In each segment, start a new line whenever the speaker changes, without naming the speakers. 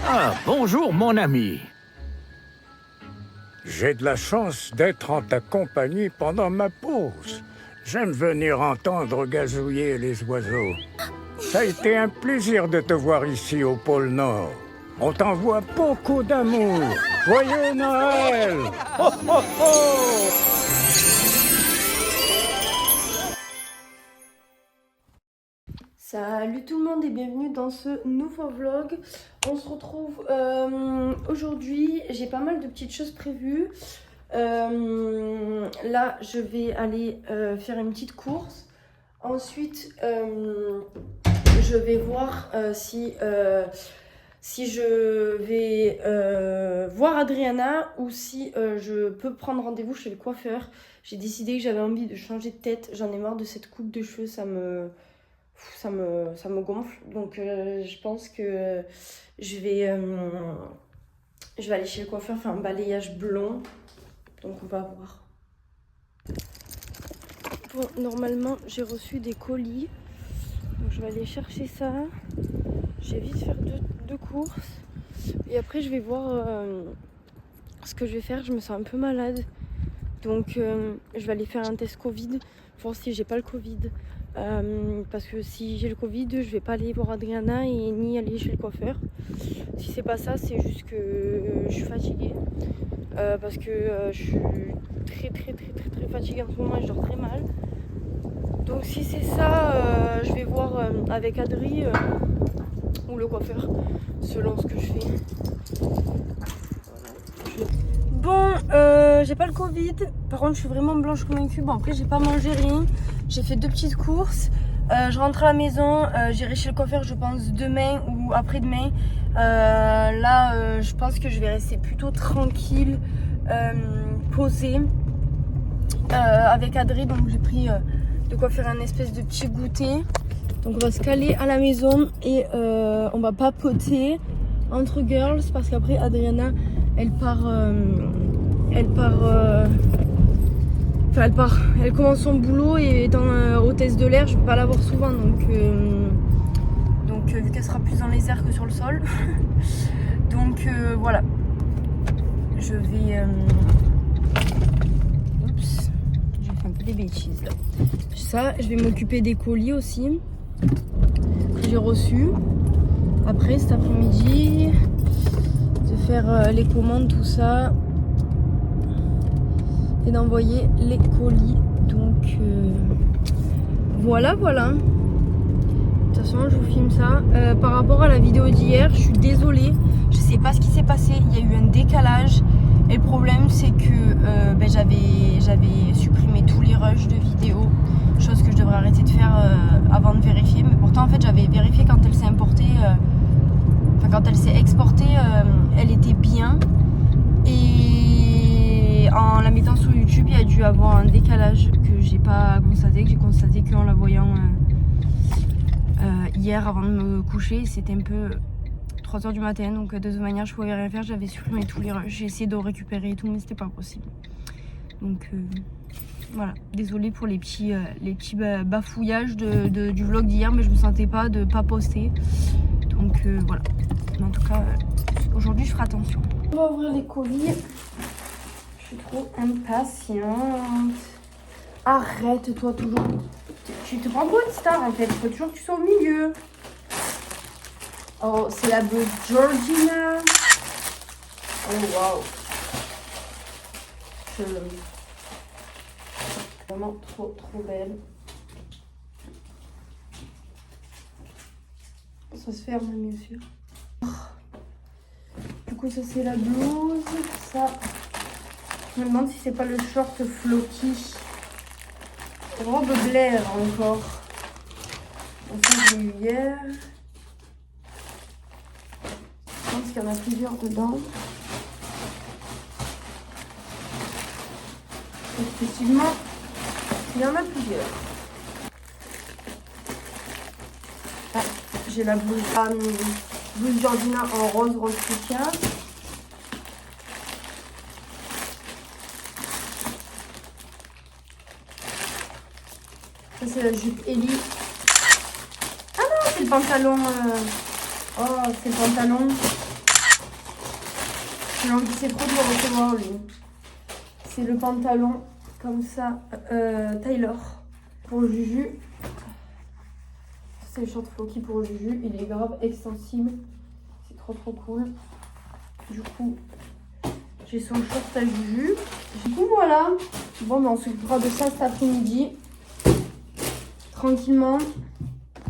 Ah, bonjour mon ami.
J'ai de la chance d'être en ta compagnie pendant ma pause. J'aime venir entendre gazouiller les oiseaux. Ça a été un plaisir de te voir ici au pôle Nord. On t'envoie beaucoup d'amour. Joyeux Noël! Ho, ho, ho!
Salut tout le monde et bienvenue dans ce nouveau vlog. On se retrouve aujourd'hui, j'ai pas mal de petites choses prévues. Là je vais aller faire une petite course. Ensuite je vais voir si je vais voir Adriana ou si je peux prendre rendez-vous chez le coiffeur. J'ai décidé que j'avais envie de changer de tête, j'en ai marre de cette coupe de cheveux, ça me gonfle, donc je pense que je vais aller chez le coiffeur faire un balayage blond, donc on va voir. Bon, normalement j'ai reçu des colis, donc je vais aller chercher ça. J'ai vite faire deux courses et après je vais voir ce que je vais faire. Je me sens un peu malade, donc je vais aller faire un test Covid, voir si j'ai pas le Covid. Parce que si j'ai le Covid, je vais pas aller voir Adriana et ni aller chez le coiffeur. Si c'est pas ça, c'est juste que je suis fatiguée. Parce que je suis très fatiguée en ce moment et je dors très mal. Donc si c'est ça, je vais voir avec Adri ou le coiffeur, selon ce que je fais. Bon, j'ai pas le Covid. Par contre, je suis vraiment blanche comme un cube. Bon, après, j'ai pas mangé rien. J'ai fait 2 petites courses. Je rentre à la maison. J'irai chez le coiffeur, je pense, demain ou après-demain. Là, je pense que je vais rester plutôt tranquille, posée avec Adri. Donc, j'ai pris de quoi faire un espèce de petit goûter. Donc, on va se caler à la maison et on va papoter entre girls parce qu'après, Adriana, elle commence son boulot et étant hôtesse de l'air, je peux pas la voir souvent, donc vu qu'elle sera plus dans les airs que sur le sol, donc voilà, je vais oups, j'ai fait un peu des bêtises là. Ça, je vais m'occuper des colis aussi que j'ai reçus après cet après-midi, de faire les commandes, tout ça, et d'envoyer les colis. Donc voilà. De toute façon, je vous filme ça. Par rapport à la vidéo d'hier, je suis désolée. Je sais pas ce qui s'est passé. Il y a eu un décalage. Et le problème, c'est que j'avais supprimé tous les rushs de vidéos. Chose que je devrais arrêter de faire avant de vérifier. Mais pourtant, en fait, j'avais vérifié quand elle s'est importée. Quand elle s'est exportée, elle était bien. Et en la mettant sur YouTube, il y a dû avoir un décalage que j'ai pas constaté, que j'ai constaté qu'en la voyant hier avant de me coucher. C'était un peu 3h du matin, donc de toute manière je pouvais rien faire, j'avais supprimé tous les rushs. J'ai essayé de récupérer et tout, mais c'était pas possible. Donc voilà, désolée pour les petits bafouillages du vlog d'hier, mais je me sentais pas de pas poster. Donc voilà. Mais en tout cas, aujourd'hui je ferai attention. On va ouvrir les colis. Je suis trop impatiente. Arrête toi toujours. Tu te prends pour une star en fait. Il faut toujours que tu sois au milieu. Oh, c'est la bleue Georgina. Oh waouh. Je l'aime. Vraiment trop belle. Ça se ferme bien sûr. Du coup ça c'est la blouse. Ça, je me demande si c'est pas le short flocky. Robe Blair encore. Donc ça j'ai eu hier. Je pense qu'il y en a plusieurs dedans. Effectivement, il y en a plusieurs. Ah, j'ai la blouse, blouse Georgina en rose fuchsia. Ça c'est la jupe Ellie. Ah non, c'est c'est le pantalon. Oh, c'est le pantalon. J'ai envie, c'est trop de le recevoir lui. C'est le pantalon comme ça, Taylor pour Juju. C'est le short flocky pour Juju. Il est grave extensible. C'est trop cool. Du coup, j'ai son short à Juju. Du coup, voilà. Bon, ben, on s'occupera de ça cet après-midi. Tranquillement.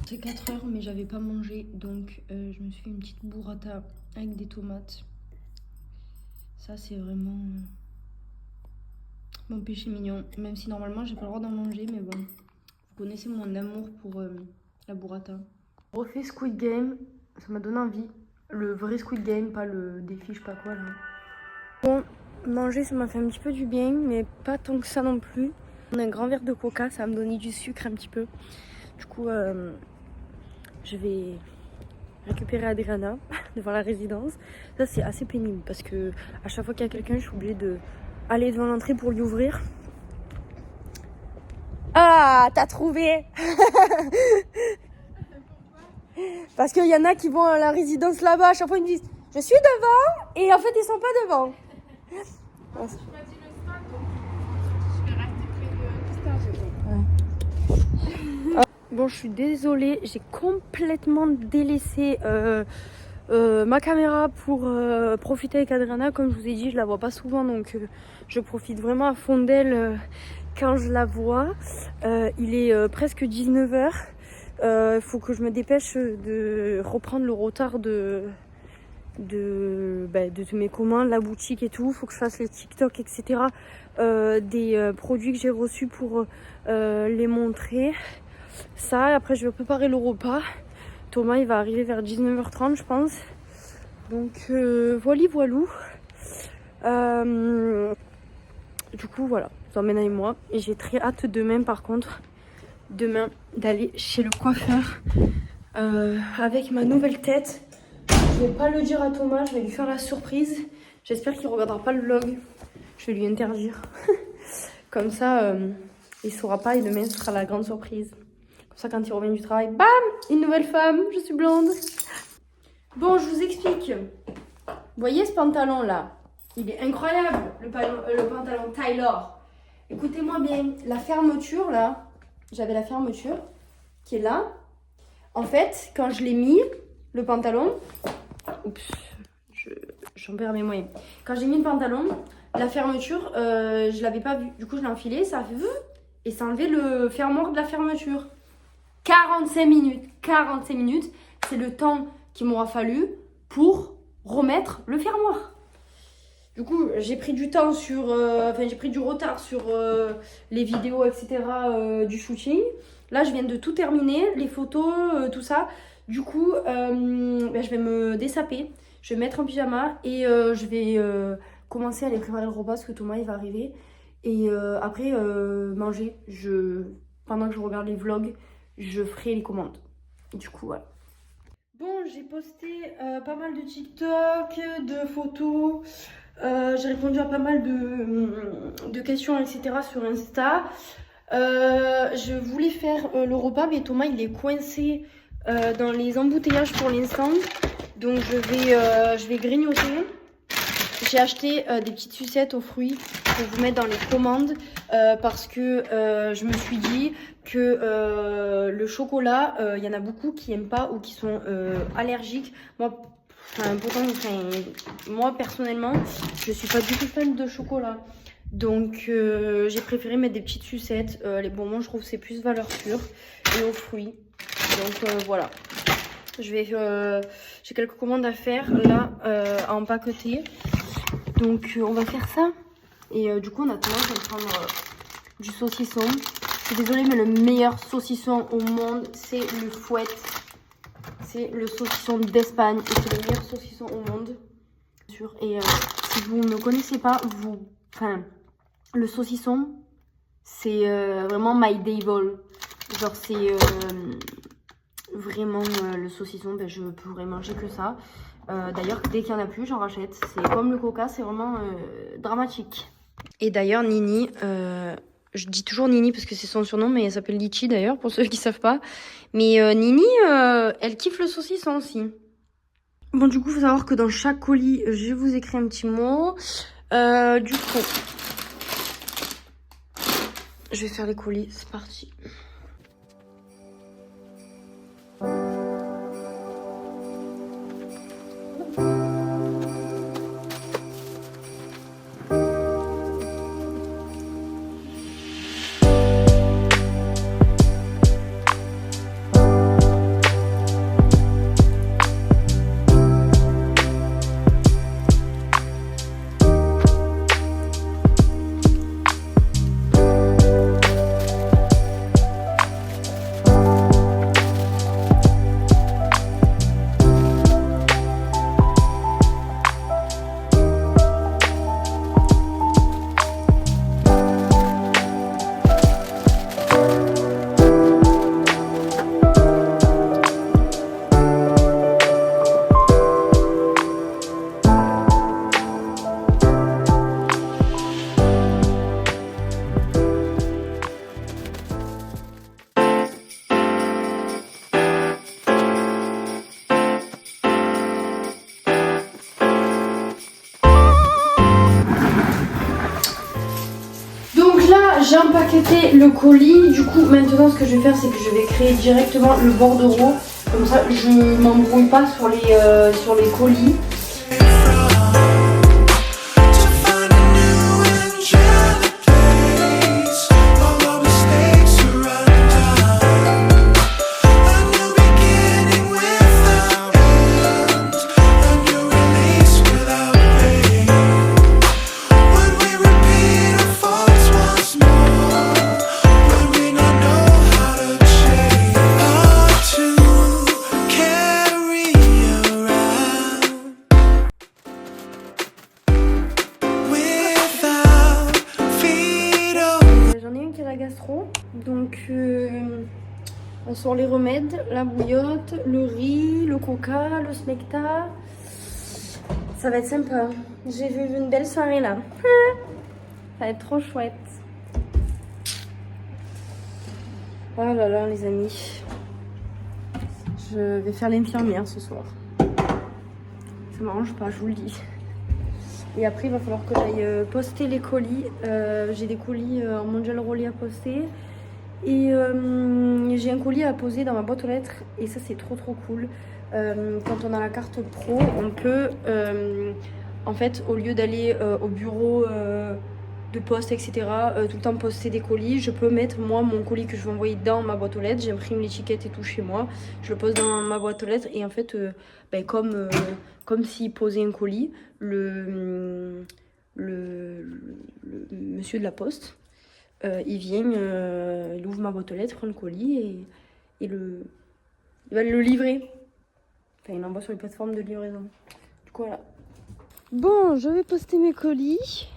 C'est 4 heures, mais j'avais pas mangé. Donc, je me suis fait une petite burrata avec des tomates. Ça, c'est vraiment mon péché mignon. Même si normalement, j'ai pas le droit d'en manger. Mais bon, vous connaissez mon amour pour la burrata. Refait Squid Game. Ça m'a donné envie. Le vrai Squid Game, pas le défi, je sais pas quoi là. Bon, manger, ça m'a fait un petit peu du bien, mais pas tant que ça non plus. On a un grand verre de coca, ça va me donner du sucre un petit peu. Du coup, je vais récupérer Adriana devant la résidence. Ça, c'est assez pénible parce que à chaque fois qu'il y a quelqu'un, je suis obligée de aller devant l'entrée pour lui ouvrir. Ah, t'as trouvé. Parce qu'il y en a qui vont à la résidence là-bas, à chaque fois ils me disent je suis devant et en fait ils sont pas devant. Bon, je suis désolée, j'ai complètement délaissé ma caméra pour profiter avec Adriana. Comme je vous ai dit, je la vois pas souvent, donc je profite vraiment à fond d'elle quand je la vois. Il est presque 19h. Il faut que je me dépêche de reprendre le retard de mes commandes, la boutique et tout. Il faut que je fasse les TikTok, etc. Des produits que j'ai reçus pour les montrer. Ça, après je vais préparer le repas. Thomas, il va arriver vers 19h30, je pense. Donc, voilou. Du coup, voilà, je t'emmène avec moi. Et j'ai très hâte demain, par contre. Demain, d'aller chez le coiffeur avec ma nouvelle tête. Je vais pas le dire à Thomas, je vais lui faire la surprise. J'espère qu'il regardera pas le vlog. Je vais lui interdire. Comme ça, il saura pas et demain, ce sera la grande surprise. Comme ça, quand il revient du travail, bam, une nouvelle femme, je suis blonde. Bon, je vous explique. Vous voyez ce pantalon là? Il est incroyable, le pantalon Taylor. Écoutez-moi bien, la fermeture là, j'avais la fermeture qui est là. En fait, quand je l'ai mis, le pantalon, oups, j'en perds mes moyens. Quand j'ai mis le pantalon, la fermeture, je l'avais pas vue. Du coup, je l'ai enfilé, ça a fait et ça a enlevé le fermoir de la fermeture. 45 minutes, c'est le temps qu'il m'aura fallu pour remettre le fermoir. Du coup, j'ai pris du temps sur, j'ai pris du retard sur les vidéos, etc. Du shooting. Là, je viens de tout terminer, les photos, tout ça. Du coup, je vais me dessaper, je vais mettre en pyjama et je vais commencer à aller préparer le repas parce que Thomas il va arriver. Et après, manger. Pendant que je regarde les vlogs, je ferai les commandes. Du coup, voilà. Bon, j'ai posté pas mal de TikTok, de photos. J'ai répondu à pas mal de questions, etc. sur Insta. Je voulais faire le repas, mais Thomas il est coincé dans les embouteillages pour l'instant. Donc je vais grignoter. J'ai acheté des petites sucettes aux fruits pour vous mettre dans les commandes parce que je me suis dit que le chocolat, il y en a beaucoup qui n'aiment pas ou qui sont allergiques. Moi personnellement, je suis pas du tout fan de chocolat. Donc j'ai préféré mettre des petites sucettes. Les bonbons, je trouve que c'est plus valeur sûre. Et aux fruits. Donc voilà. J'ai quelques commandes à faire là, à empaqueter. Donc on va faire ça. Et du coup, on a tendance à prendre du saucisson. Je suis désolée, mais le meilleur saucisson au monde, c'est le Fouet. C'est le saucisson d'Espagne. Et c'est le meilleur saucisson au monde. Et si vous ne connaissez pas, le saucisson, c'est vraiment my devil. Genre, c'est vraiment le saucisson, je pourrais manger que ça. D'ailleurs, dès qu'il n'y en a plus, j'en rachète. C'est comme le coca, c'est vraiment dramatique. Et d'ailleurs, Nini, Je dis toujours Nini parce que c'est son surnom, mais elle s'appelle Litchi d'ailleurs, pour ceux qui savent pas. Mais Nini, elle kiffe le saucisson aussi. Bon, du coup, faut savoir que dans chaque colis, je vous écris un petit mot. Du coup, je vais faire les colis, c'est parti. J'ai empaqueté le colis. Du coup, maintenant, ce que je vais faire, c'est que je vais créer directement le bordereau. Comme ça, je m'embrouille pas sur les colis. Donc on sort les remèdes, la bouillotte, le riz, le coca, le smecta. Ça va être sympa. J'ai vu une belle soirée là. Ça va être trop chouette. Oh là là les amis. Je vais faire l'infirmière ce soir. Ça m'arrange pas, je vous le dis. Et après, il va falloir que j'aille poster les colis. J'ai des colis en mondial relais à poster. Et j'ai un colis à poser dans ma boîte aux lettres. Et ça, c'est trop cool. Quand on a la carte pro, on peut, en fait, au lieu d'aller au bureau de poste, etc., tout le temps poster des colis, je peux mettre, moi, mon colis que je vais envoyer dans ma boîte aux lettres. J'imprime l'étiquette et tout chez moi. Je le pose dans ma boîte aux lettres. Et en fait, comme s'il posait un colis, le monsieur de la poste, il vient, il ouvre ma boîte aux lettres, prend le colis et il va le livrer. Enfin, il l'envoie sur les plateformes de livraison. Du coup, voilà. Bon, je vais poster mes colis.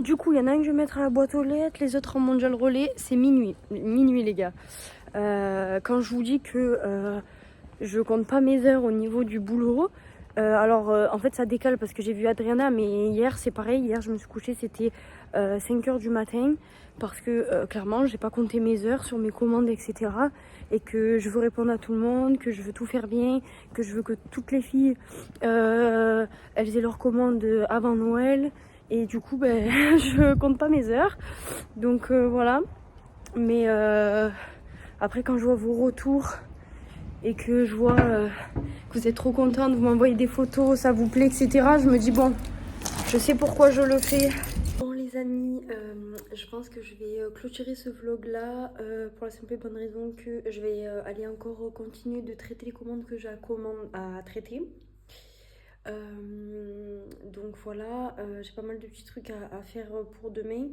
Du coup, il y en a un que je vais mettre à la boîte aux lettres, les autres en mondial relais. C'est minuit. Minuit, les gars. Quand je vous dis que je compte pas mes heures au niveau du boulot, en fait, ça décale parce que j'ai vu Adriana, mais hier, c'est pareil. Hier, je me suis couchée, c'était 5h du matin parce que clairement, j'ai pas compté mes heures sur mes commandes, etc. Et que je veux répondre à tout le monde, que je veux tout faire bien, que je veux que toutes les filles, elles aient leurs commandes avant Noël. Et du coup, je compte pas mes heures. Donc voilà. Mais après, quand je vois vos retours et que je vois que vous êtes trop contente, vous m'envoyez des photos, ça vous plaît, etc. Je me dis bon, je sais pourquoi je le fais. Bon les amis, je pense que je vais clôturer ce vlog là pour la simple et bonne raison que je vais aller encore continuer de traiter les commandes que j'ai à traiter. Donc voilà, j'ai pas mal de petits trucs à faire pour demain.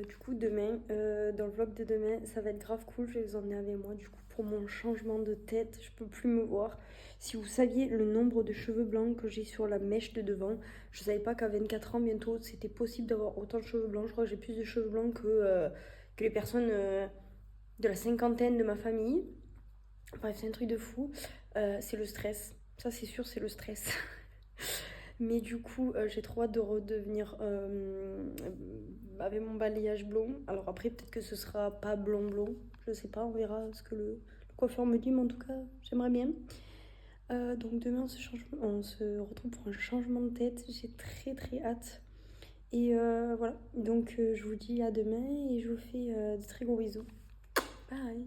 Du coup demain, dans le vlog de demain, ça va être grave cool, je vais vous emmener avec moi du coup pour mon changement de tête. Je peux plus me voir. Si vous saviez le nombre de cheveux blancs que j'ai sur la mèche de devant, je savais pas qu'à 24 ans bientôt c'était possible d'avoir autant de cheveux blancs. Je crois que j'ai plus de cheveux blancs que les personnes de la cinquantaine de ma famille. Bref, c'est un truc de fou. C'est le stress, ça c'est sûr, c'est le stress. Mais du coup, j'ai trop hâte de redevenir avec mon balayage blond. Alors après, peut-être que ce sera pas blond, je sais pas, on verra ce que le coiffeur me dit, mais en tout cas, j'aimerais bien. Donc demain, on se retrouve pour un changement de tête. J'ai très hâte. Et voilà, donc je vous dis à demain et je vous fais de très gros bisous. Bye.